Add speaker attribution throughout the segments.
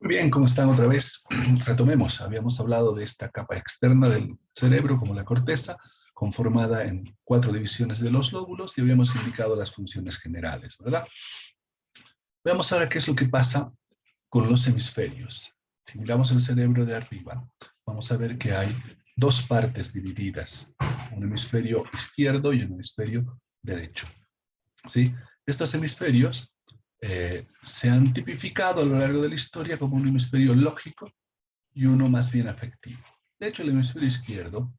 Speaker 1: Muy bien, ¿cómo están otra vez? Retomemos. Habíamos hablado de esta capa externa del cerebro, como la corteza, conformada en 4 divisiones de los lóbulos y habíamos indicado las funciones generales, ¿verdad? Veamos ahora qué es lo que pasa con los hemisferios. Si miramos el cerebro de arriba, vamos a ver que hay 2 partes divididas, un hemisferio izquierdo y un hemisferio derecho. ¿Sí? Estos hemisferios se han tipificado a lo largo de la historia como un hemisferio lógico y uno más bien afectivo. De hecho, el hemisferio izquierdo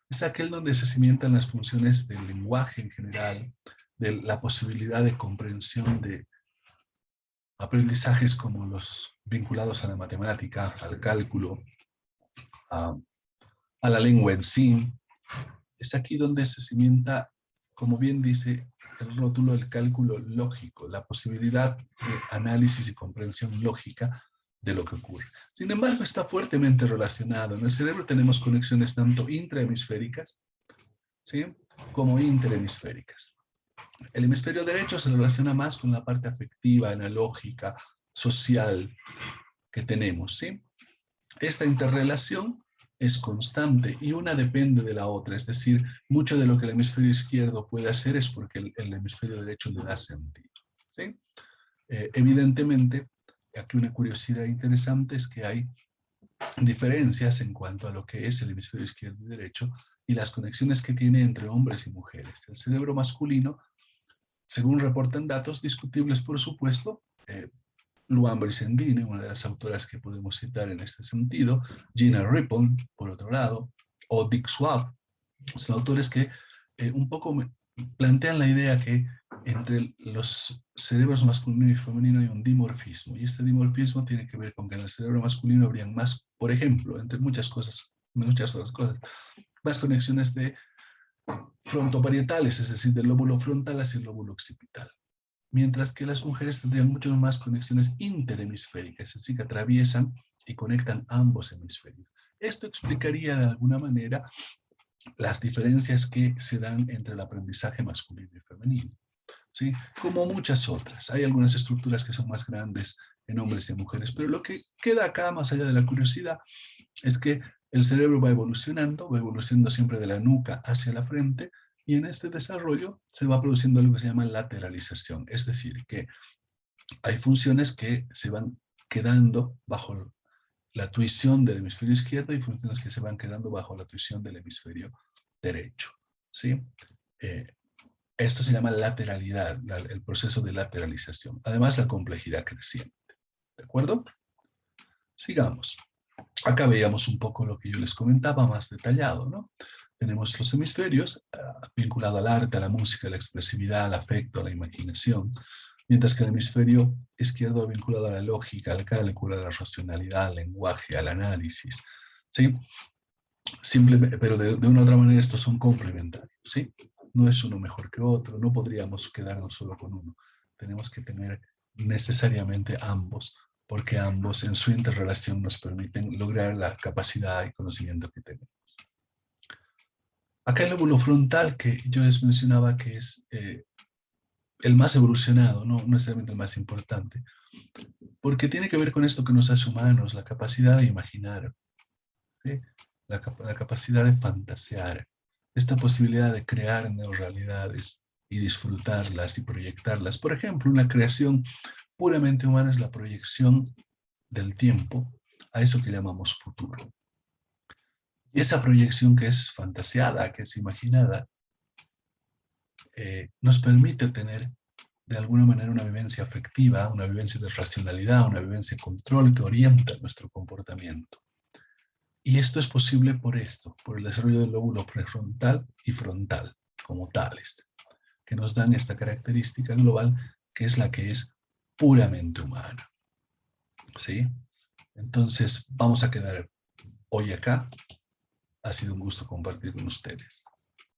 Speaker 1: es aquel donde se cimientan las funciones del lenguaje en general, de la posibilidad de comprensión de aprendizajes como los vinculados a la matemática, al cálculo, a, a la lengua en sí. Es aquí donde se cimienta, como bien dice el rótulo, el cálculo lógico, la posibilidad de análisis y comprensión lógica de lo que ocurre. Sin embargo, está fuertemente relacionado. En el cerebro tenemos conexiones tanto intrahemisféricas, ¿sí?, como interhemisféricas. El hemisferio derecho se relaciona más con la parte afectiva, analógica, social que tenemos, ¿sí? Esta interrelación es constante y una depende de la otra, es decir, mucho de lo que el hemisferio izquierdo puede hacer es porque el hemisferio derecho le da sentido, ¿sí? Evidentemente, aquí una curiosidad interesante es que hay diferencias en cuanto a lo que es el hemisferio izquierdo y derecho y las conexiones que tiene entre hombres y mujeres. El cerebro masculino, según reportan datos discutibles, por supuesto, Luan Brizendine, una de las autoras que podemos citar en este sentido, Gina Rippon, por otro lado, o Dick Swab, son autores que un poco plantean la idea que entre los cerebros masculino y femenino hay un dimorfismo, y este dimorfismo tiene que ver con que en el cerebro masculino habrían más, por ejemplo, entre muchas otras cosas, más conexiones de frontoparietales, es decir, del lóbulo frontal hacia el lóbulo occipital, mientras que las mujeres tendrían muchas más conexiones interhemisféricas, es decir, que atraviesan y conectan ambos hemisferios. Esto explicaría de alguna manera las diferencias que se dan entre el aprendizaje masculino y femenino, ¿sí? Como muchas otras. Hay algunas estructuras que son más grandes en hombres y en mujeres, pero lo que queda acá, más allá de la curiosidad, es que el cerebro va evolucionando siempre de la nuca hacia la frente, y en este desarrollo se va produciendo algo que se llama lateralización, es decir, que hay funciones que se van quedando bajo la tuición del hemisferio izquierdo y funciones que se van quedando bajo la tuición del hemisferio derecho, ¿sí? Esto se llama lateralidad, el proceso de lateralización. Además, la complejidad creciente, ¿de acuerdo? Sigamos. Acá veíamos un poco lo que yo les comentaba más detallado, ¿no? Tenemos los hemisferios vinculados al arte, a la música, a la expresividad, al afecto, a la imaginación, mientras que el hemisferio izquierdo vinculado a la lógica, al cálculo, a la racionalidad, al lenguaje, al análisis, ¿sí? Simplemente, pero de una u otra manera estos son complementarios, ¿sí? No es uno mejor que otro, no podríamos quedarnos solo con uno. Tenemos que tener necesariamente ambos, porque ambos en su interrelación nos permiten lograr la capacidad y conocimiento que tenemos. Acá el lóbulo frontal, que yo les mencionaba que es el más evolucionado, no necesariamente el más importante, porque tiene que ver con esto que nos hace humanos, la capacidad de imaginar, ¿sí? La capacidad de fantasear, esta posibilidad de crear neorrealidades y disfrutarlas y proyectarlas. Por ejemplo, una creación puramente humana es la proyección del tiempo a eso que llamamos futuro. Y esa proyección que es fantaseada, que es imaginada, nos permite tener de alguna manera una vivencia afectiva, una vivencia de racionalidad, una vivencia de control que orienta nuestro comportamiento. Y esto es posible por esto, por el desarrollo del lóbulo prefrontal y frontal, como tales, que nos dan esta característica global que es la que es puramente humana, ¿sí? Entonces, vamos a quedar hoy acá. Ha sido un gusto compartir con ustedes.